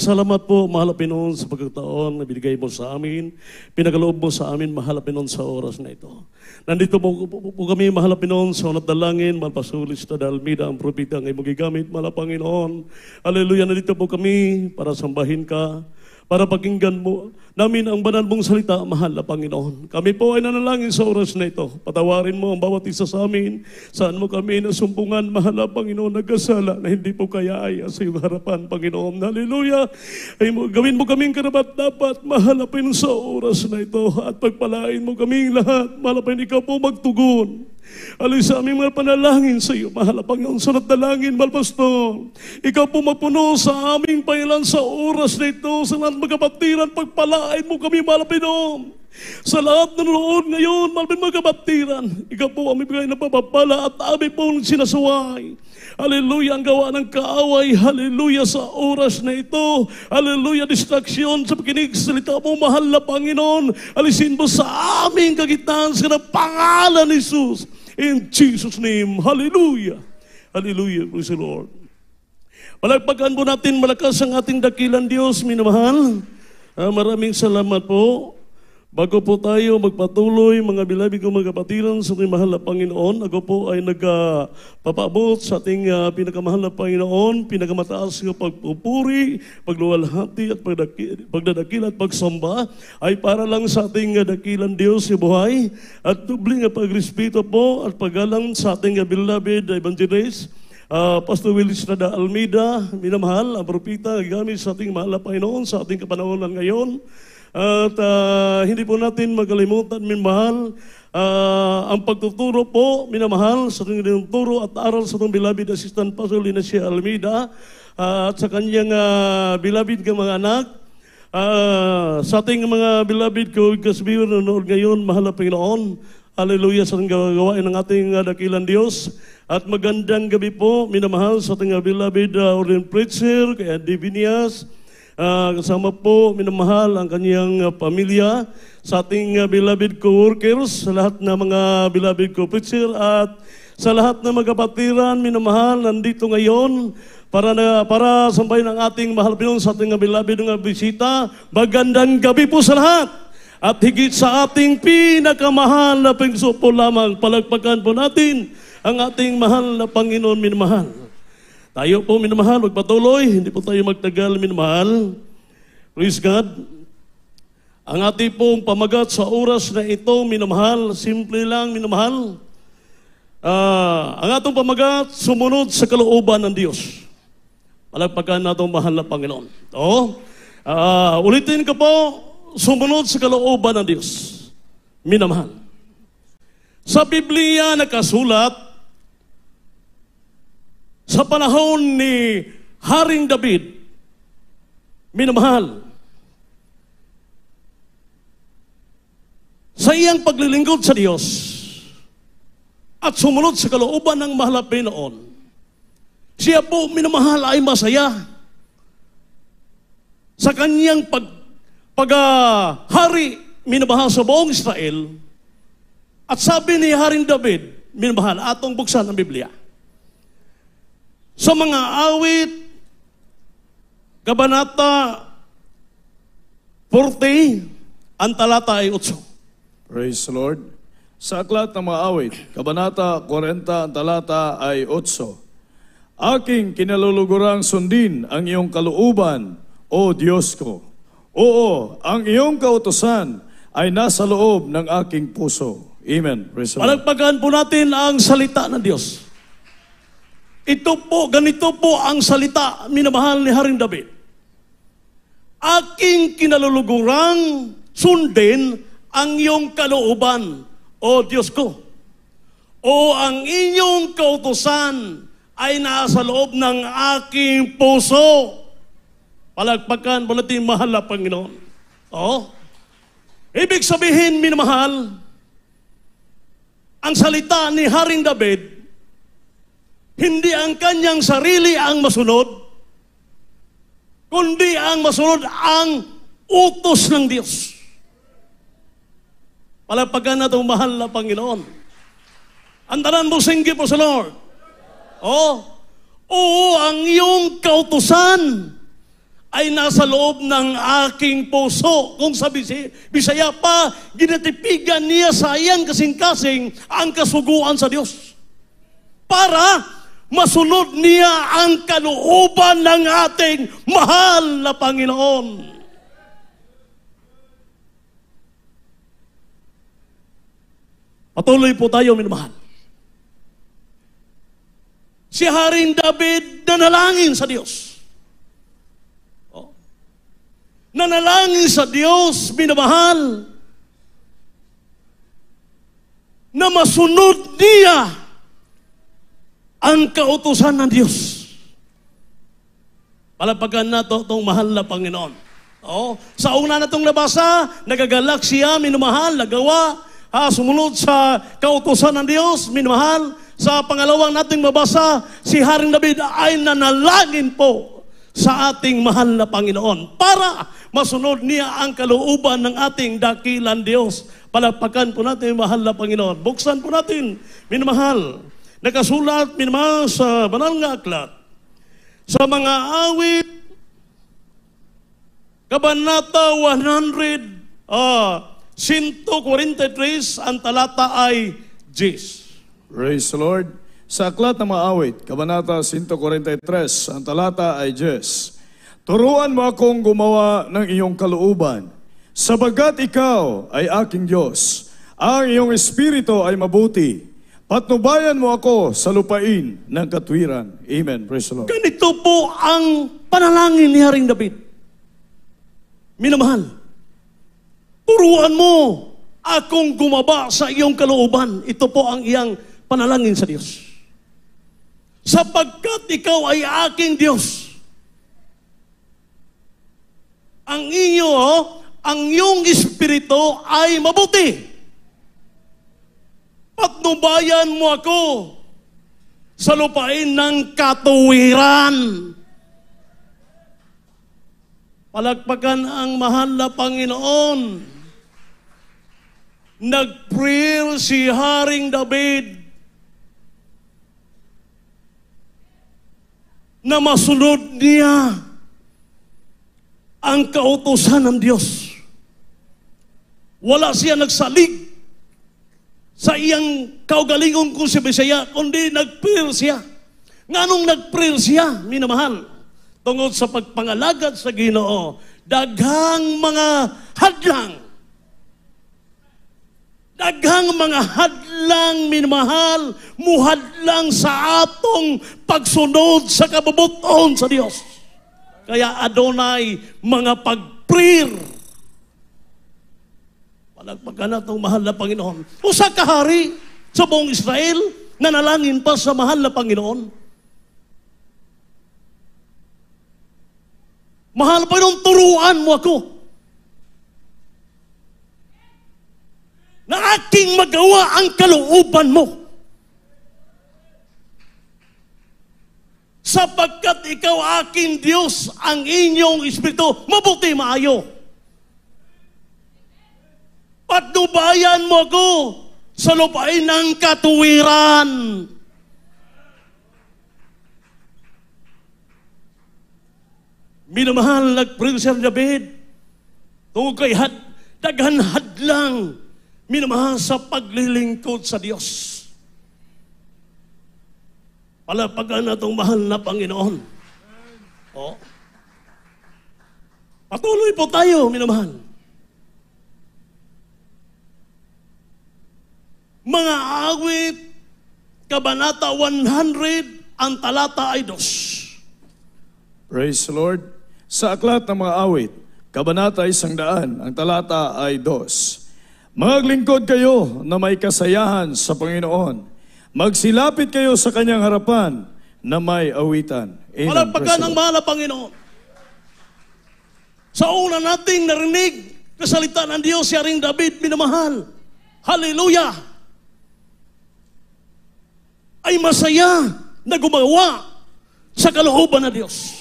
Salamat po, mahal na Pinoon, sa pagkakataon na binigay mo sa amin. Pinagaloob mo sa amin, mahal na Pinoon, sa oras na ito. Nandito po kami, mahal na Pinoon, sa unat dalangin, mahal Pasulis na Almeida, ang propita ng imong gigamit, mahal na Panginoon. Hallelujah, nandito po kami para sambahin ka, para pakinggan mo namin ang banal mong salita, mahal na Panginoon. Kami po ay nanalangin sa oras na ito. Patawarin mo ang bawat isa sa amin. Saan mo kami nasumpungan, mahal na Panginoon, nagkasala na hindi po kaya-aya sa iyong harapan, Panginoon. Hallelujah. Ay gawin mo kaming karapat-dapat, mahal na Panginoon, sa oras na ito. At pagpalain mo kaming lahat, mahal na Panginoon, ikaw po magtugon. Alay sa aming mga panalangin sa iyo, mahal na Panginoon, sunod dalangin, mahal Pastor. Ikaw po magpuno sa aming Panginoon sa oras na ito, sa lahat magkapatiran, pagpalain mo kami, mahal na Panginoon. Sa lahat na nanonood ngayon, mahal na magkapatiran, ikaw po ang bibigay na papapala at aming pong sinasaway. Hallelujah, ang gawa ng kaaway, hallelujah, sa oras na ito. Hallelujah, distraksyon sa pakinig salita mo, mahal na Panginoon. Alisin mo sa aming kagitan sa pangalan ni Jesus. In Jesus' name, hallelujah. Hallelujah, praise the Lord. Palagpagan po natin malakas ang ating dakilang Diyos, minamahal. Maraming salamat po. Bago po tayo magpatuloy, mga bilabig kong mga kapatiran sa ating mahal na Panginoon, ako po ay nagpapaabot sa ating pinakamahal na Panginoon, pinakamataas ng pagpupuri, pagluwalhati at pagdadakil at pagsamba ay para lang sa ating dakilang Diyos sa buhay at dubling pagrespeto po at paggalang sa ating beloved evangelist, Pastor Willis Nada Almeida, minamahal, ang propita, gamit sa ating mahal na Panginoon sa ating kapanahonan ngayon. At hindi po natin magkalimutan, minamahal, ang pagtuturo po, minamahal, sa ating tinuturo at aral sa ating beloved assistant Pastor Linacia Almeida at sa kanyang beloved ka mga anak. Sa ating mga beloved ko, kasbiwer na noon ngayon, mahal na Panginoon, hallelujah, sa ating gawain ng ating dakilang Diyos. At magandang gabi po, minamahal, sa ating beloved ordained preacher, kay Divinias. Kasama po, minamahal, ang kanyang pamilya, sa ating beloved co-workers, sa lahat ng mga beloved co-preacher, at sa lahat ng mga kapatiran, minamahal, nandito ngayon, para sambahin ang ating mahal Panginoon sa ating beloved ng bisita. Magandang gabi po sa lahat. At higit sa ating pinakamahal na pangso po lamang, palagpagan po natin ang ating mahal na Panginoon, minamahal. Tayo po, minamahal, magpatuloy, hindi po tayo magtagal, minamahal. Praise God. Ang ating pong pamagat sa oras na ito, minamahal, simple lang, minamahal. Ang atong pamagat, sumunod sa kalooban ng Diyos. Palagpagan natin mahal na Panginoon. Ulitin ko po, sumunod sa kalooban ng Diyos. Minamahal. Sa Biblia nakasulat, sa panahon ni Haring David, minamahal, sa iyang paglilingkod sa Diyos at sumunod sa kalooban ng mahal na Panginoon, siya po, minamahal, ay masaya sa kanyang paghari, minamahal, sa buong Israel. At sabi ni Haring David, minamahal, atong buksan ang Biblia. Sa mga awit, Kabanata 40, ang talata ay 8. Praise the Lord. Sa aklat ng mga awit, Kabanata 40, ang talata ay 8. Aking kinalulugurang sundin ang iyong kalooban, O Diyos ko. Oo, ang iyong kautusan ay nasa loob ng aking puso. Amen. Praise the Lord. Palagpagan po natin ang salita ng Diyos. Ito po, ganito po ang salita, minamahal ni Haring David. Aking kinalulugurang sundin ang iyong kalooban, O Diyos ko. O ang inyong kautusan ay nasa loob ng aking puso. Palagpagan po natin, mahal na Panginoon. Ibig sabihin, minamahal, ang salita ni Haring David, hindi ang kanyang sarili ang masunod, kundi ang masunod ang utos ng Diyos. Palagpagan natin, mahal na Panginoon. Andaran mo, singgi po sa Lord. Oo, ang iyong kautusan ay nasa loob ng aking puso. Kung sa Bisaya pa, ginatipigan niya sa iyang kasing-kasing ang kasuguan sa Diyos. Para masunod niya ang kalooban ng ating mahal na Panginoon. Patuloy po tayo, minamahal. Si Haring David nanalangin sa Diyos. Nanalangin sa Diyos, minamahal, na masunod niya ang kautusan ng Diyos. Palapagan na itong mahal na Panginoon. Sa una na itong nabasa, nagagalak siya, minamahal, nagawa, sumunod sa kautusan ng Diyos, minamahal. Sa pangalawang nating mabasa, si Haring David ay nanalangin po sa ating mahal na Panginoon para masunod niya ang kalooban ng ating dakilang Diyos. Palapakan po natin mahal na Panginoon. Buksan po natin, minamahal. Nakasulat, minamahal, sa banal nga aklat. Sa mga awit, Kabanata 143, ang talata ay 10. Praise the Lord. Sa aklat ng mga awit, Kabanata 143, ang talata ay 10. Turuan mo akong gumawa ng iyong kalooban, sabagat ikaw ay aking Diyos. Ang iyong espiritu ay mabuti. Patnubayan mo ako sa lupain ng katwiran. Amen. Praise the Lord. Ganito po ang panalangin ni Haring David. Minamahal, turuan mo akong gumaba sa iyong kalooban. Ito po ang iyang panalangin sa Diyos. Sapagkat ikaw ay aking Diyos. Ang iyong espiritu ay mabuti. Patnubayan mo ako sa lupain ng katuwiran. Palakpakan ang mahal na Panginoon. Nag-prayer si Haring David na masunod niya ang kautusan ng Diyos. Wala siya nagsalig sa iyang kaugalingon kung si Bisaya, kundi nag-prayer siya. Nganong nag-prayer siya, minamahal? Tungod sa pagpangalagad sa Ginoo, daghang mga hadlang, minamahal, muhadlang sa atong pagsunod sa kabubuton sa Diyos. Kaya adunay mga pag-prayer. Palagpagan na itong mahal na Panginoon. Usa ka hari sa buong Israel, nanalangin pa sa mahal na Panginoon. Mahal pa nung turuan mo ako na aking magawa ang kalooban mo. Sapagkat ikaw aking Diyos, ang inyong espiritu, mabuti maayo. Patnubayan mo ako sa lupain ng katuwiran. Minamahal, nag-pray si David tungkol kay daghan hadlang, minamahal, sa paglilingkod sa Diyos. Palapagan na itong mahal na Panginoon. Patuloy po tayo, minamahal. Mga awit, Kabanata 100, ang talata ay 2. Praise the Lord. Sa aklat ng mga awit, Kabanata 100, ang talata ay 2. Maglingkod kayo na may kasayahan sa Panginoon. Magsilapit kayo sa kanyang harapan na may awitan. Amen. Palagpagan ang mahal na Panginoon. Sa una nating narinig, kasalita ng Diyos, si Haring David, minamahal. Hallelujah! Ay masaya na gumawa sa kalooban ng Diyos.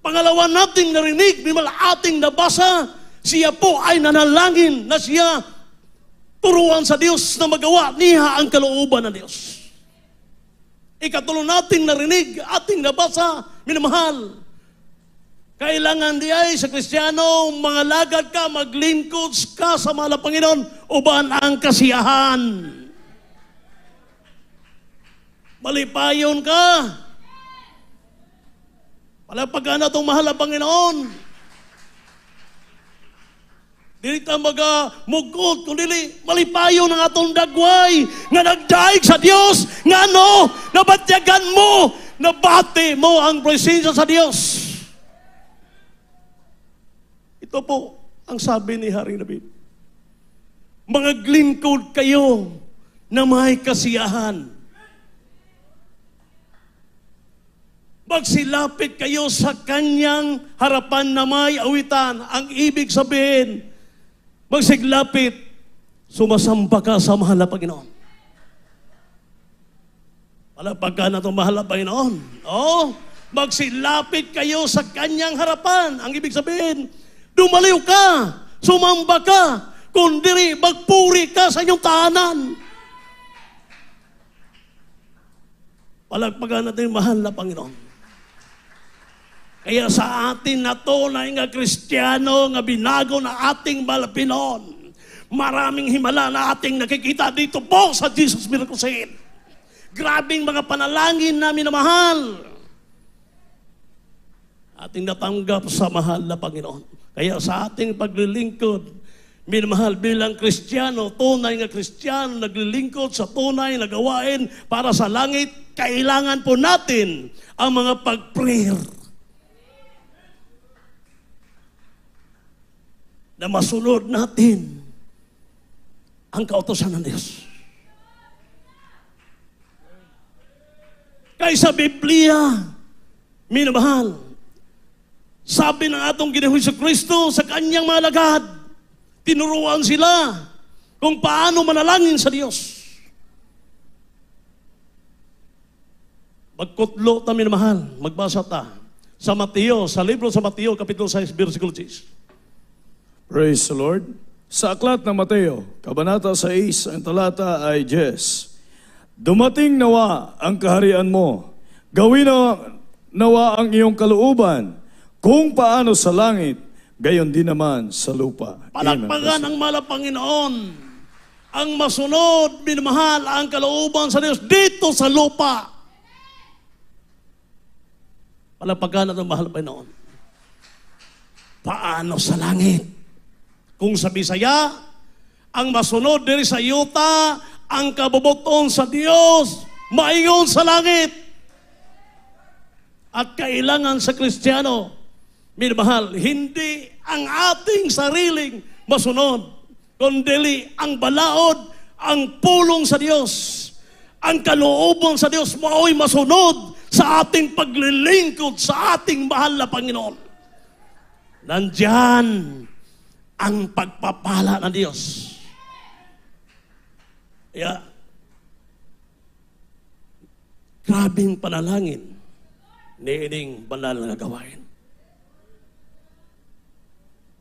Pangalawa nating narinig, ating nabasa, siya po ay nanalangin na siya turuan sa Diyos na magawa niya ang kalooban ng Diyos. Ikatulo nating narinig, ating nabasa, minamahal, Kailangan di ay sa Kristiyano, mga lagad ka, maglingkod ka sa mahal na Panginoon, uban ang kasiyahan. Malipayon ka. Palagpagan na itong mahal na Panginoon. Dili ta magamugod, kundi malipayon ang atong dagway, nga nagdaig sa Dios, nga nabatyagan mo, nabati mo ang presensya sa Dios. Ito po ang sabi ni Haring David. Maglingkod kayo na may kasiyahan. Magsilapit kayo sa kanyang harapan na may awitan. Ang ibig sabihin, magsiglapit, sumasamba ka sa mahal na Panginoon. Palagpagan na itong mahal na Panginoon. Magsilapit kayo sa kanyang harapan. Ang ibig sabihin, dumaliw ka, sumamba ka, kundi magpuri ka sa inyong tahanan. Palagpagan natin mahal na Panginoon. Kaya sa atin na tunay nga Kristiyano, nga binago na ating mahal na Panginoon, maraming himala na ating nakikita dito po sa Jesus Miracle Center. Grabing mga panalangin namin na mahal. Ating natanggap sa mahal na Panginoon. Kaya sa ating paglilingkod, minamahal bilang Kristiyano, tunay nga Kristiyano, naglilingkod sa tunay na gawain para sa langit, kailangan po natin ang mga pag-prayer na masunod natin ang kautusan ng Diyos. Kaya sa Biblia, minamahal, sabi ng atong Ginoong Jesucristo sa kanyang mga alagad, tinuruan sila kung paano manalangin sa Diyos. Magkutlo ta minamahal, magbasa ta sa Mateo, sa libro sa Mateo, kapitulo 6, versikulo 10. Praise the Lord. Sa aklat ng Mateo, kabanata 6, ang talata ay 10. Dumating nawa ang kaharian mo, gawin nawa ang iyong kalooban, kung paano sa langit, gayon din naman sa lupa. Palakpagan ang mahal na Panginoon. Ang masunod, minamahal, ang kalooban sa Diyos dito sa lupa. Palakpagan ang mahal na Panginoon. Paano sa langit? Kung sa Bisaya, ang masunod diri sa yuta, ang kabubuton sa Diyos, maingon sa langit. At kailangan sa Kristiyano, minamahal, hindi ang ating sariling masunod, kundi ang balaod, ang pulong sa Diyos, ang kalooban sa Diyos, mao'y masunod sa ating paglilingkod sa ating mahal na Panginoon. Nandyan ang pagpapala ng Diyos. Kaya, grabing panalangin ni ining banal na gawain.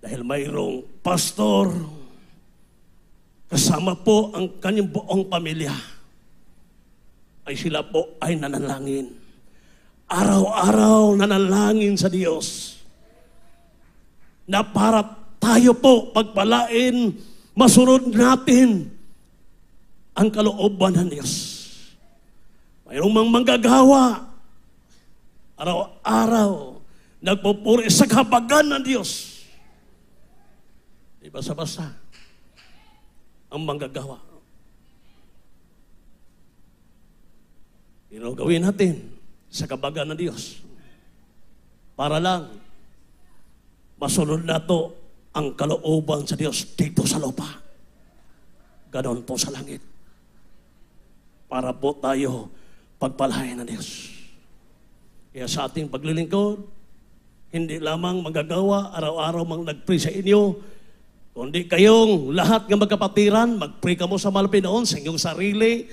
Dahil mayroong pastor, kasama po ang kanyang buong pamilya, ay sila po ay nanalangin. Araw-araw nanalangin sa Diyos na para tayo po pagpalain, masunod natin ang kalooban ng Diyos. Mayroong mga manggagawa, araw-araw, nagpupuri sa kahabagan ng Diyos. Di basta-basta ang manggagawa. Gawin natin sa kabagan ng Diyos para lang masunod na to ang kalooban sa Diyos dito sa lupa. Ganon po sa langit. Para po tayo pagpalain ng Diyos. Kaya sa ating paglilingkod, hindi lamang magagawa, araw-araw mang nag-pray sa inyo, kundi kayong lahat ng magkapatiran, mag-pray ka mo sa mahal na Panginoon, sa inyong sarili,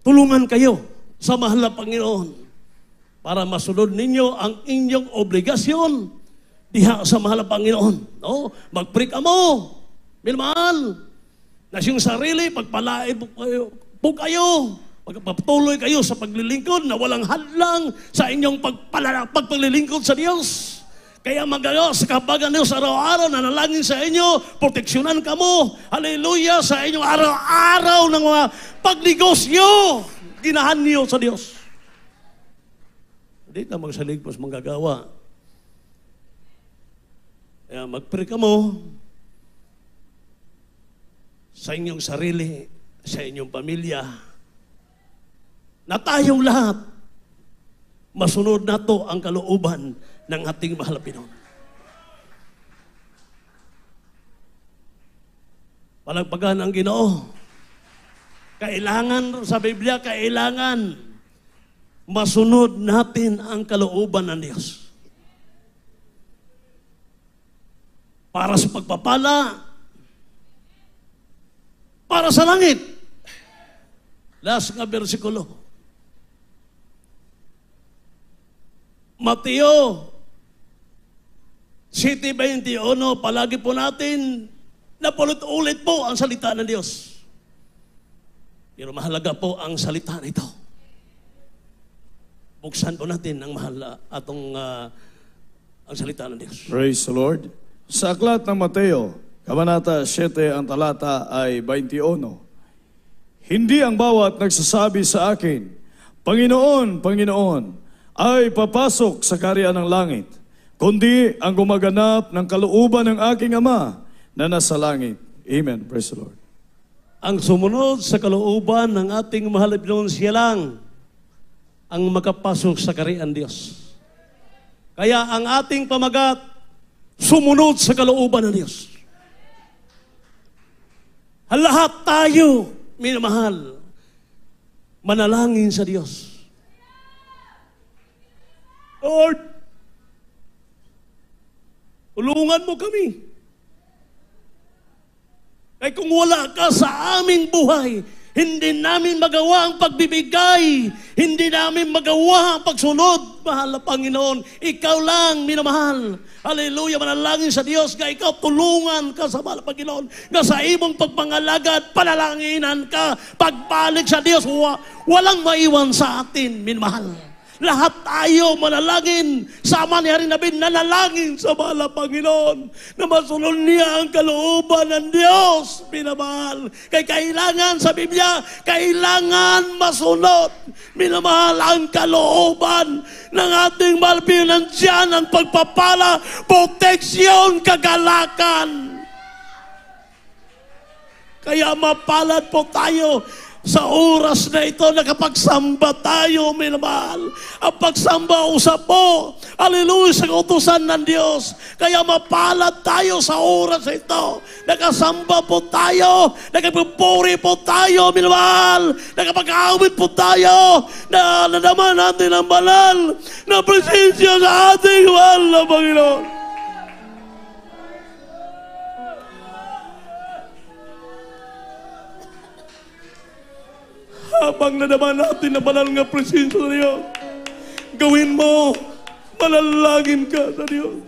tulungan kayo sa mahal na Panginoon para masunod ninyo ang inyong obligasyon diha sa mahal na Panginoon. No? Mag-pray ka mo, minamahal, na siyong sarili, pagpalain po kayo Pagpatuloy kayo sa paglilingkod na walang hadlang sa inyong pagpaglilingkod sa Diyos. Kaya magayo sa kabagan Diyos araw-araw, nanalangin sa inyo, proteksyonan ka mo, hallelujah, sa inyong araw-araw ng mga pagnegosyo, ginahan niyo sa Diyos. Hindi ka magsaligpos manggagawa. Kaya mag-pray ka mo sa inyong sarili, sa inyong pamilya, na tayong lahat, masunod na to ang kalooban ng ating mahal na Pinoon. Palagpagan ang Ginoo. Kailangan, sa Biblia, kailangan masunod natin ang kalooban ng Diyos. Para sa pagpapala, para sa langit. Last nga versikulo. Mateo 7:21, palagi po natin napaulit-ulit po ang salita ng Diyos. Pero mahalaga po ang salita nito. Buksan po natin ang ang salita ng Diyos. Praise the Lord. Sa aklat ng Mateo, Kabanata 7, ang talata ay 21. Hindi ang bawat nagsasabi sa akin, Panginoon, Panginoon, ay papasok sa kaharian ng langit, kundi ang gumaganap ng kalooban ng aking Ama na nasa langit. Amen. Praise the Lord. Ang sumunod sa kalooban ng ating mahal na Pinoon, siya lang ang makapasok sa kaharian Diyos. Kaya ang ating pamagat, sumunod sa kalooban ng Diyos. Lahat tayo, minamahal, manalangin sa Diyos. Lord, tulungan mo kami. Kaya kung wala ka sa aming buhay, hindi namin magawa ang pagbibigay, hindi namin magawa ang pagsunod. Mahal na Panginoon, ikaw lang, minamahal. Hallelujah, manalangin sa Diyos, nga ikaw tulungan ka sa mahal na Panginoon, nga sa imong pagpangalagad, panalanginan ka, pagbalik sa Diyos, walang maiwan sa atin, minamahal. Lahat tayo manalangin, sama ni Haring David, nanalangin sa mahal na Panginoon, na masunod niya ang kalooban ng Diyos, minamahal. Kaya kailangan sa Biblia, kailangan masunod, minamahal, ang kalooban ng ating mahal na Panginoon. Nandiyan ang pagpapala, proteksyon, kagalakan. Kaya mapalad po tayo sa oras na ito, nakapagsamba tayo, minamahal. Ang pagsamba usap po, hallelujah, sa kautusan ng Diyos. Kaya mapalad tayo sa oras na ito. Nakasamba po tayo, nakapupuri po tayo, minamahal. Nakapag-awit po tayo, na nadaman natin ang banal na presensya sa ating mahal na Panginoon. Habang nadaman natin na banal nga presensya sa Diyos, gawin mo, manalangin ka sa Diyos.